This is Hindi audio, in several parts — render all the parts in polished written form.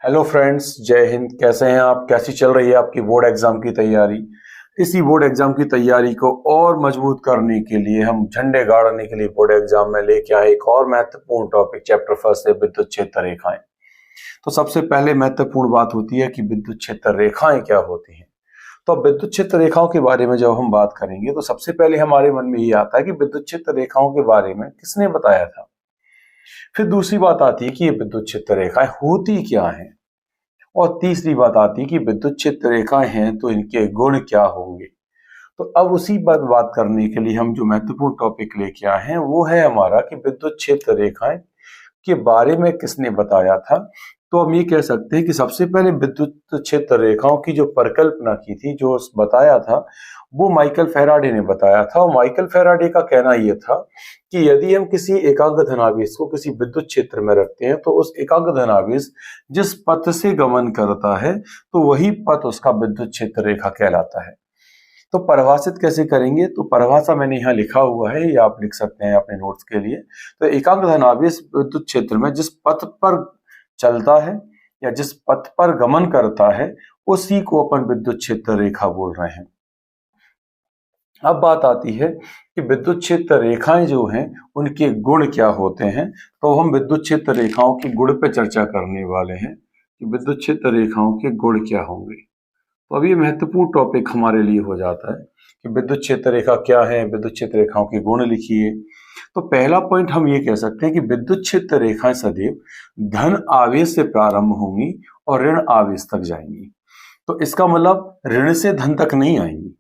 हेलो फ्रेंड्स, जय हिंद। कैसे हैं आप? कैसी चल रही है आपकी बोर्ड एग्जाम की तैयारी? इसी बोर्ड एग्जाम की तैयारी को और मजबूत करने के लिए हम झंडे गाड़ने के लिए बोर्ड एग्जाम में लेके आए एक और महत्वपूर्ण टॉपिक, चैप्टर फर्स्ट है विद्युत क्षेत्र रेखाएं। तो सबसे पहले महत्वपूर्ण बात होती है कि विद्युत क्षेत्र रेखाएं क्या होती हैं। तो अब विद्युत क्षेत्र रेखाओं के बारे में जब हम बात करेंगे तो सबसे पहले हमारे मन में ये आता है कि विद्युत क्षेत्र रेखाओं के बारे में किसने बताया था। फिर दूसरी बात आती है कि ये विद्युत क्षेत्र रेखाएं होती क्या हैं, और तीसरी बात आती है कि विद्युत क्षेत्र रेखाएं हैं तो इनके गुण क्या होंगे। तो अब उसी पर बात करने के लिए हम जो महत्वपूर्ण टॉपिक लेके आए हैं वो है हमारा कि विद्युत क्षेत्र रेखाएं के बारे में किसने बताया था। तो हम ये कह सकते हैं कि सबसे पहले विद्युत क्षेत्र रेखाओं की जो परिकल्पना की थी, जो बताया था, वो माइकल फैराडे ने बताया था। और माइकल फैराडे का कहना यह था कि यदि हम किसी एकांक धनावेश को किसी विद्युत क्षेत्र में रखते हैं तो उस एकांक धनावेश जिस पथ से गमन करता है तो वही पथ उसका विद्युत क्षेत्र रेखा कहलाता है। तो परिभाषित कैसे करेंगे? तो परिभाषा मैंने यहाँ लिखा हुआ है, या आप लिख सकते हैं अपने नोट्स के लिए। तो एकांक धनावेश विद्युत क्षेत्र में जिस पथ पर चलता है या जिस पथ पर गमन करता है उसी को अपन विद्युत क्षेत्र रेखा बोल रहे हैं। अब बात आती है कि विद्युत क्षेत्र रेखाएं जो हैं उनके गुण क्या होते हैं। तो हम विद्युत क्षेत्र रेखाओं के गुण पे चर्चा करने वाले हैं कि विद्युत क्षेत्र रेखाओं के गुण क्या होंगे। तो अब ये महत्वपूर्ण टॉपिक हमारे लिए हो जाता है कि विद्युत क्षेत्र रेखा क्या है, विद्युत क्षेत्र रेखाओं के गुण लिखिए। तो पहला पॉइंट हम ये कह सकते हैं कि विद्युत क्षेत्र रेखाएं सदैव धन आवेश से प्रारंभ होंगी और ऋण आवेश तक जाएंगी। तो इसका मतलब ऋण से धन तक नहीं आएंगी।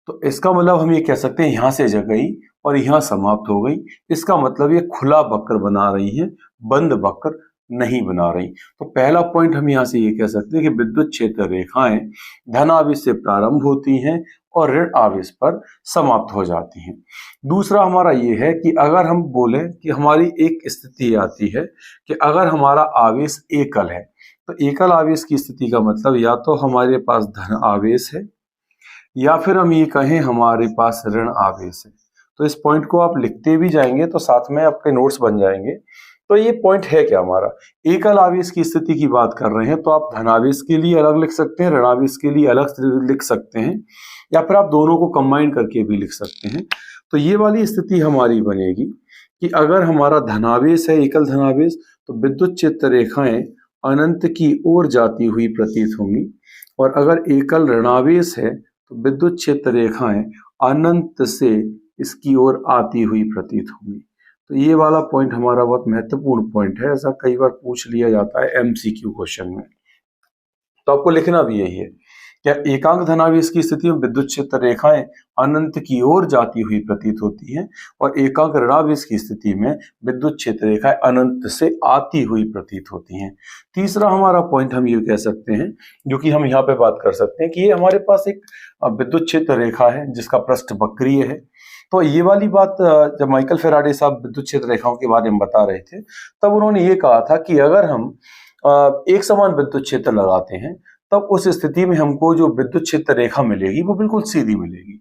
तो इसका मतलब हम ये कह सकते हैं यहां से जग गई और यहां समाप्त हो गई। इसका मतलब ये खुला वक्र बना रही है, बंद वक्र नहीं बना रही। तो पहला पॉइंट हम यहां से ये कह सकते हैं कि विद्युत क्षेत्र रेखाएं धन आवेश से प्रारंभ होती हैं और ऋण आवेश पर समाप्त हो जाती हैं। दूसरा हमारा ये है कि अगर हम बोले कि हमारी एक स्थिति आती है कि अगर हमारा आवेश एकल है, तो एकल आवेश की स्थिति का मतलब या तो हमारे पास धन आवेश है या फिर हम ये कहें हमारे पास ऋण आवेश है। तो इस पॉइंट को आप लिखते भी जाएंगे तो साथ में आपके नोट्स बन जाएंगे। तो ये पॉइंट है क्या हमारा, एकल आवेश की स्थिति की बात कर रहे हैं तो आप धनावेश के लिए अलग लिख सकते हैं, ऋणावेश के लिए अलग लिख सकते हैं, या फिर आप दोनों को कंबाइन करके भी लिख सकते हैं। तो ये वाली स्थिति हमारी बनेगी कि अगर हमारा धनावेश है, एकल धनावेश, तो विद्युत क्षेत्र रेखाएं अनंत की ओर जाती हुई प्रतीत होंगी। और अगर एकल ऋणावेश है तो विद्युत क्षेत्र रेखाएं अनंत से इसकी ओर आती हुई प्रतीत होंगी। तो ये वाला पॉइंट हमारा बहुत महत्वपूर्ण पॉइंट है, ऐसा कई बार पूछ लिया जाता है एमसीक्यू क्वेश्चन में। तो आपको लिखना भी यही है क्या एकांक धनावेश की स्थिति में विद्युत क्षेत्र रेखाएं अनंत की ओर जाती हुई प्रतीत होती हैं और एकांक ऋणावेश की स्थिति में विद्युत क्षेत्र रेखाएं अनंत से आती हुई प्रतीत होती हैं। तीसरा हमारा पॉइंट हम ये कह सकते हैं, जो कि हम यहाँ पे बात कर सकते हैं, कि ये हमारे पास एक विद्युत क्षेत्र रेखा है जिसका पृष्ठ वक्रीय है। तो ये वाली बात जब माइकल फैराडे साहब विद्युत क्षेत्र रेखाओं के बारे में बता रहे थे तब उन्होंने ये कहा था कि अगर हम एक समान विद्युत क्षेत्र लगाते हैं तब उस स्थिति में हमको जो विद्युत क्षेत्र रेखा मिलेगी वो बिल्कुल सीधी मिलेगी।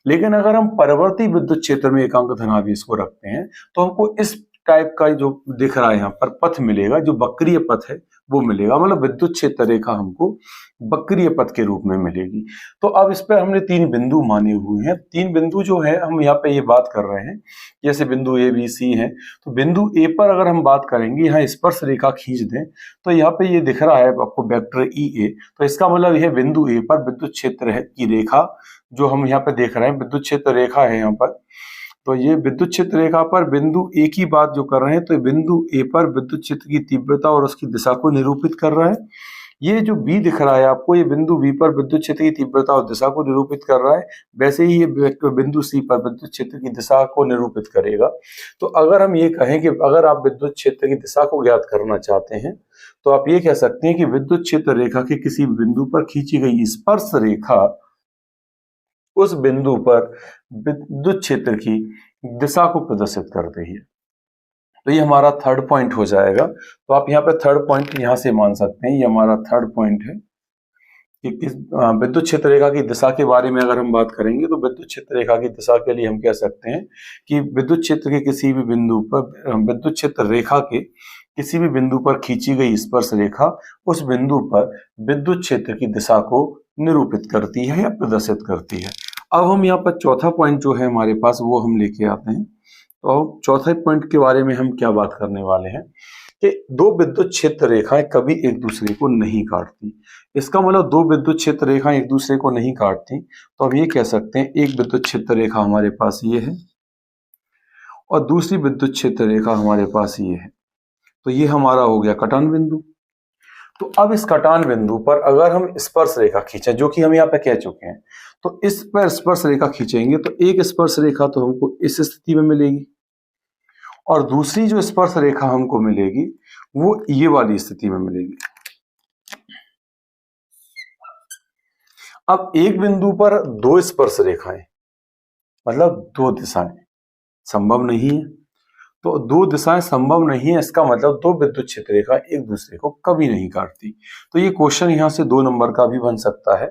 लेकिन अगर हम परवर्ती विद्युत क्षेत्र में एकांक धनावेश को रखते हैं तो हमको इस टाइप का जो दिख रहा है यहाँ पर पथ मिलेगा, जो वक्रीय पथ है वो मिलेगा। मतलब विद्युत क्षेत्र रेखा हमको वक्रीय पथ के रूप में मिलेगी। तो अब इस पर हमने 3 बिंदु माने हुए हैं। 3 बिंदु जो है हम यहाँ पे ये बात कर रहे हैं, जैसे बिंदु ए बी सी है। तो बिंदु ए पर अगर हम बात करेंगे, यहाँ स्पर्श रेखा खींच दें तो यहाँ पे ये दिख रहा है आपको वेक्टर ई ए। तो इसका मतलब यह बिंदु ए पर विद्युत क्षेत्र की रेखा जो हम यहाँ पे देख रहे हैं, विद्युत क्षेत्र रेखा है यहाँ पर। तो ये विद्युत क्षेत्र रेखा पर बिंदु ए की बात जो कर रहे हैं, तो बिंदु ए पर विद्युत क्षेत्र की तीव्रता और उसकी दिशा को निरूपित कर रहा है। ये जो बी दिख रहा है आपको, ये बिंदु बी पर विद्युत क्षेत्र की तीव्रता और दिशा को निरूपित कर रहा है। वैसे ही ये बिंदु सी पर विद्युत क्षेत्र की दिशा को निरूपित करेगा। तो अगर हम ये कहें कि अगर आप विद्युत क्षेत्र की दिशा को ज्ञात करना चाहते हैं तो आप ये कह सकते हैं कि विद्युत क्षेत्र रेखा के किसी बिंदु पर खींची गई स्पर्श रेखा उस बिंदु पर विद्युत क्षेत्र की दिशा को प्रदर्शित करती है। तो ये हमारा थर्ड पॉइंट हो जाएगा। तो आप यहाँ पे थर्ड पॉइंट यहाँ से मान सकते हैं, ये हमारा थर्ड पॉइंट है कि किस विद्युत क्षेत्र रेखा की दिशा के बारे में अगर हम बात करेंगे तो विद्युत क्षेत्र रेखा की दिशा के लिए हम कह सकते हैं कि विद्युत क्षेत्र के किसी भी बिंदु पर विद्युत क्षेत्र रेखा के किसी भी बिंदु पर खींची गई स्पर्श रेखा उस बिंदु पर विद्युत क्षेत्र की दिशा को निरूपित करती है या प्रदर्शित करती है। अब हम यहाँ पर चौथा पॉइंट जो है हमारे पास वो हम लेके आते हैं। तो चौथे पॉइंट के बारे में हम क्या बात करने वाले हैं कि दो विद्युत क्षेत्र रेखाएं कभी एक दूसरे को नहीं काटती। इसका मतलब दो विद्युत क्षेत्र रेखाएं एक दूसरे को नहीं काटती, तो हम ये कह सकते हैं एक विद्युत क्षेत्र रेखा हमारे पास ये है और दूसरी विद्युत क्षेत्र रेखा हमारे पास ये है। तो ये हमारा हो गया कटान बिंदु। तो अब इस कटान बिंदु पर अगर हम स्पर्श रेखा खींचें, जो कि हम यहाँ पे कह चुके हैं, तो इस पर स्पर्श रेखा खींचेंगे तो एक स्पर्श रेखा तो हमको इस स्थिति में मिलेगी और दूसरी जो स्पर्श रेखा हमको मिलेगी वो ये वाली स्थिति में मिलेगी। अब एक बिंदु पर दो स्पर्श रेखाएं मतलब दो दिशाएं संभव नहीं है। तो दो दिशाएं संभव नहीं है, इसका मतलब दो विद्युत क्षेत्र रेखा एक दूसरे को कभी नहीं काटती। तो ये क्वेश्चन यहां से 2 नंबर का भी बन सकता है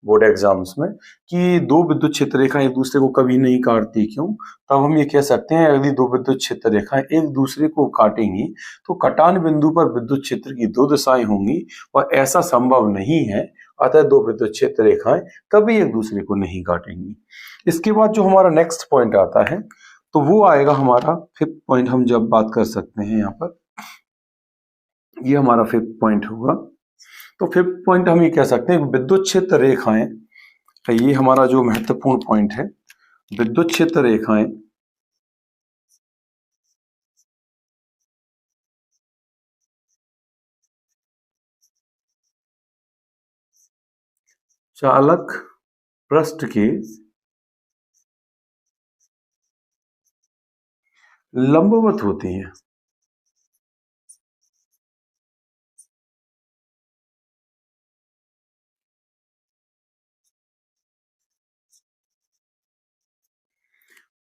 बोर्ड एग्जाम्स में कि दो विद्युत क्षेत्र रेखा एक दूसरे को कभी नहीं काटती क्यों। तब हम ये कह सकते हैं यदि दो विद्युत क्षेत्र रेखाएं एक दूसरे को काटेंगी तो कटान बिंदु पर विद्युत क्षेत्र की दो दिशाएं होंगी और ऐसा संभव नहीं है, अतः दो विद्युत क्षेत्र रेखाएं कभी एक दूसरे को नहीं काटेंगी। इसके बाद जो हमारा नेक्स्ट पॉइंट आता है तो वो आएगा हमारा 5th पॉइंट। हम जब बात कर सकते हैं यहाँ पर, ये हमारा 5th पॉइंट होगा। तो 5th पॉइंट हम ये कह सकते हैं विद्युत क्षेत्र रेखाएं, ये हमारा जो महत्वपूर्ण पॉइंट है, विद्युत क्षेत्र रेखाएं चालक पृष्ठ के लंबवत होती हैं।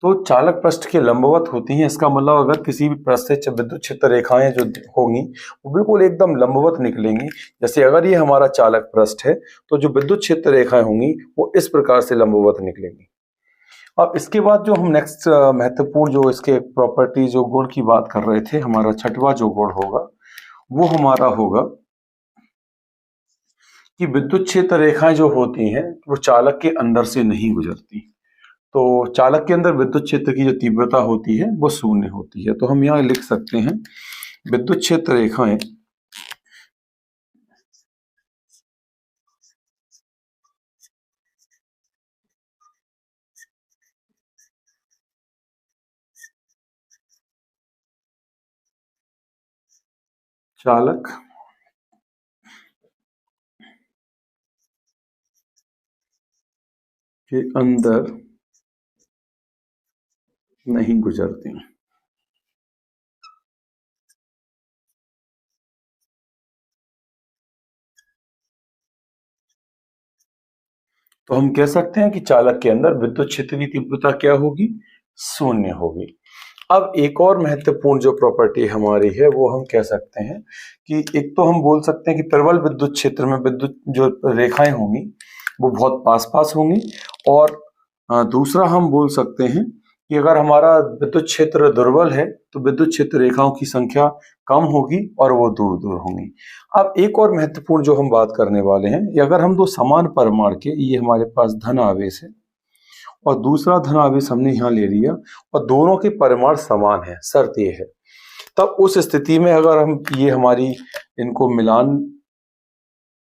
तो चालक पृष्ठ के लंबवत होती हैं, इसका मतलब अगर किसी भी पृष्ठ से विद्युत क्षेत्र रेखाएं जो होंगी वो बिल्कुल एकदम लंबवत निकलेंगी। जैसे अगर ये हमारा चालक पृष्ठ है तो जो विद्युत क्षेत्र रेखाएं होंगी वो इस प्रकार से लंबवत निकलेंगी। अब इसके बाद जो हम नेक्स्ट महत्वपूर्ण जो इसके प्रॉपर्टी जो गुण की बात कर रहे थे, हमारा छठवां जो गुण होगा वो हमारा होगा कि विद्युत क्षेत्र रेखाएं जो होती हैं वो चालक के अंदर से नहीं गुजरती। तो चालक के अंदर विद्युत क्षेत्र की जो तीव्रता होती है वो शून्य होती है। तो हम यहाँ लिख सकते हैं विद्युत क्षेत्र रेखाएं चालक के अंदर नहीं गुजरती। तो हम कह सकते हैं कि चालक के अंदर विद्युत क्षेत्र की तीव्रता क्या होगी, शून्य होगी। अब एक और महत्वपूर्ण जो प्रॉपर्टी हमारी है वो हम कह सकते हैं कि एक तो हम बोल सकते हैं कि प्रबल विद्युत क्षेत्र में विद्युत जो रेखाएं होंगी वो बहुत पास पास होंगी और दूसरा हम बोल सकते हैं कि अगर हमारा विद्युत क्षेत्र दुर्बल है तो विद्युत क्षेत्र रेखाओं की संख्या कम होगी और वो दूर दूर होंगी। अब एक और महत्वपूर्ण जो हम बात करने वाले हैं, अगर हम दो समान परमाणु के, ये हमारे पास धन आवेश है और दूसरा धन आवेश हमने यहाँ ले लिया और दोनों के परमाणु समान है, शर्त ये है, तब उस स्थिति में अगर हम ये हमारी इनको मिलान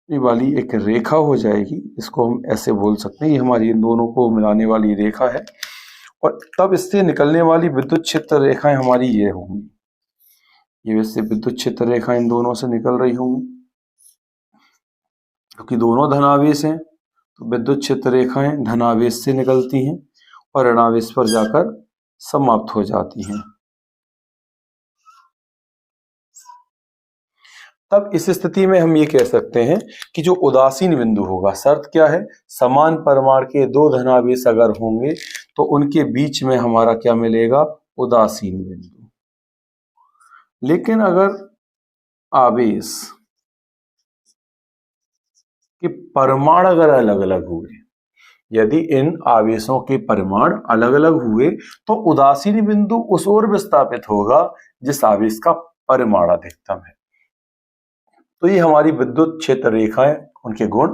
वाली एक रेखा हो जाएगी, इसको हम ऐसे बोल सकते हैं, ये हमारी इन दोनों को मिलाने वाली रेखा है और तब इससे निकलने वाली विद्युत क्षेत्र रेखाएं हमारी ये होंगी, ये वैसे विद्युत क्षेत्र रेखाएं इन दोनों से निकल रही होंगी क्योंकि दोनों धनावेश हैं। तो विद्युत क्षेत्र रेखाएं धनावेश से निकलती हैं और ऋणावेश पर जाकर समाप्त हो जाती हैं। तब इस स्थिति में हम ये कह सकते हैं कि जो उदासीन बिंदु होगा, शर्त क्या है, समान परमाणु के दो धनावेश अगर होंगे तो उनके बीच में हमारा क्या मिलेगा, उदासीन बिंदु। लेकिन अगर आवेश के परमाणु अगर अलग अलग हुए, यदि इन आवेशों के परमाणु अलग अलग हुए तो उदासीन बिंदु उस ओर विस्थापित होगा जिस आवेश का परिमाण अधिकतम है। तो ये हमारी विद्युत क्षेत्र रेखाएं, उनके गुण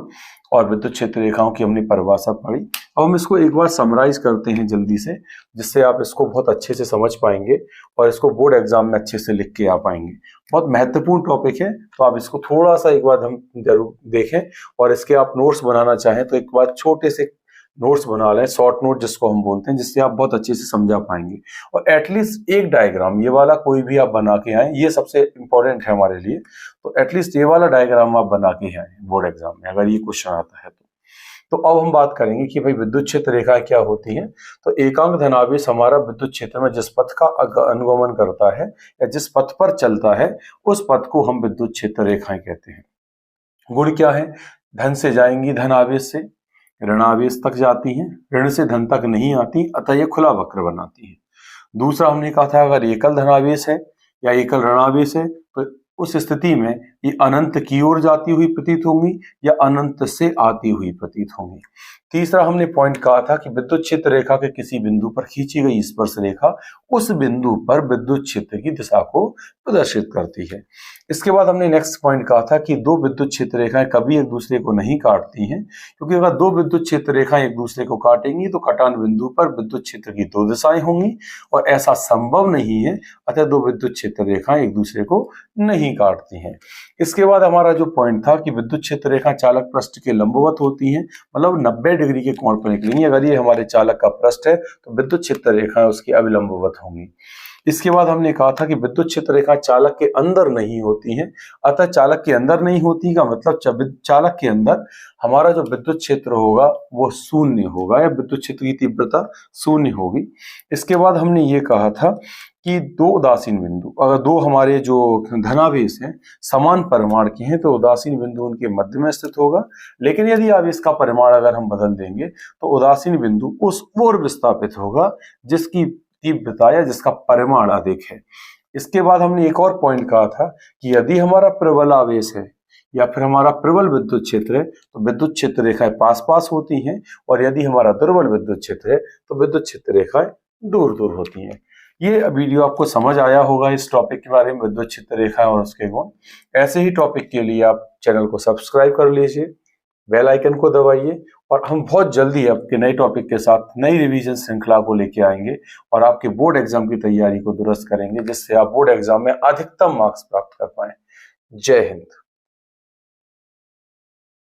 और विद्युत क्षेत्र रेखाओं की हमने परिभाषा पढ़ी। अब हम इसको एक बार समराइज करते हैं जल्दी से, जिससे आप इसको बहुत अच्छे से समझ पाएंगे और इसको बोर्ड एग्जाम में अच्छे से लिख के आ पाएंगे। बहुत महत्वपूर्ण टॉपिक है, तो आप इसको थोड़ा सा एक बार हम जरूर देखें, और इसके आप नोट्स बनाना चाहें तो एक बार छोटे से नोट्स बना लें, शॉर्ट नोट जिसको हम बोलते हैं, जिससे आप बहुत अच्छे से समझा पाएंगे। और एटलीस्ट एक डायग्राम ये वाला कोई भी आप बना के आए, ये सबसे इंपॉर्टेंट है हमारे लिए। तो एटलीस्ट ये वाला डायग्राम आप बना के आए बोर्ड एग्जाम में, अगर ये क्वेश्चन आता है तो अब हम बात करेंगे कि भाई विद्युत क्षेत्र रेखाएं क्या होती हैं। तो एकांक धनावेश हमारा विद्युत क्षेत्र में जिस पथ का अनुगमन करता है या जिस पथ पर चलता है, उस पथ को हम विद्युत क्षेत्र रेखाएं कहते हैं। गुण क्या है? धन से जाएंगी धन आवेश से, ऋण आवेश तक जाती हैं, ऋण से धन तक नहीं आती, अतः ये खुला वक्र बनाती है। दूसरा हमने कहा था, अगर एकल धनावेश है या एकल ऋणावेश है तो उस स्थिति में ये अनंत की ओर जाती हुई प्रतीत होंगी या अनंत से आती हुई प्रतीत होंगी। तीसरा हमने पॉइंट कहा था कि विद्युत क्षेत्र रेखा के किसी बिंदु पर खींची गई स्पर्श रेखा उस बिंदु पर विद्युत क्षेत्र की दिशा को प्रदर्शित करती है। इसके बाद हमने नेक्स्ट पॉइंट कहा था कि दो विद्युत क्षेत्र रेखाएं कभी एक दूसरे को नहीं काटती हैं, क्योंकि अगर दो विद्युत क्षेत्र रेखाएं एक दूसरे को काटेंगी तो कटान बिंदु पर विद्युत क्षेत्र की दो दिशाएं होंगी और ऐसा संभव नहीं है, अतः दो विद्युत क्षेत्र रेखाएं एक दूसरे को नहीं काटती हैं। इसके बाद हमारा जो पॉइंट था कि विद्युत क्षेत्र रेखा चालक पृष्ठ के लंबवत होती हैं, मतलब 90 डिग्री के कोण पर निकलेंगी। अगर ये हमारे चालक का पृष्ठ है तो विद्युत क्षेत्र रेखाएं उसकी अभिलंबवत होंगी। इसके बाद हमने कहा था कि विद्युत क्षेत्र रेखा चालक के अंदर नहीं होती हैं, अतः चालक के अंदर नहीं होती का मतलब चालक के अंदर हमारा जो विद्युत क्षेत्र होगा वो शून्य होगा या विद्युत क्षेत्र की तीव्रता शून्य होगी। इसके बाद हमने ये कहा था कि दो उदासीन बिंदु, अगर दो हमारे जो धनावेश हैं समान परिमाण के हैं तो उदासीन बिंदु उनके मध्य में स्थित होगा, लेकिन यदि आवेश का परिमाण अगर हम बदल देंगे तो उदासीन बिंदु उस ओर विस्थापित होगा जिसकी तीव्रता या जिसका परिमाण अधिक है। इसके बाद हमने एक और पॉइंट कहा था कि यदि हमारा प्रबल आवेश है या फिर हमारा प्रबल विद्युत क्षेत्र है तो विद्युत क्षेत्र रेखाएं पास पास होती हैं, और यदि हमारा दुर्बल विद्युत क्षेत्र है तो विद्युत क्षेत्र रेखाएं दूर दूर होती हैं। ये वीडियो आपको समझ आया होगा इस टॉपिक के बारे में, विद्युत क्षेत्र रेखाएं और उसके गुण। ऐसे ही टॉपिक के लिए आप चैनल को सब्सक्राइब कर लीजिए, बेल आइकन को दबाइए, और हम बहुत जल्दी आपके नए टॉपिक के साथ नई रिवीजन श्रृंखला को लेके आएंगे और आपके बोर्ड एग्जाम की तैयारी को दुरुस्त करेंगे, जिससे आप बोर्ड एग्जाम में अधिकतम मार्क्स प्राप्त कर पाएं। जय हिंद।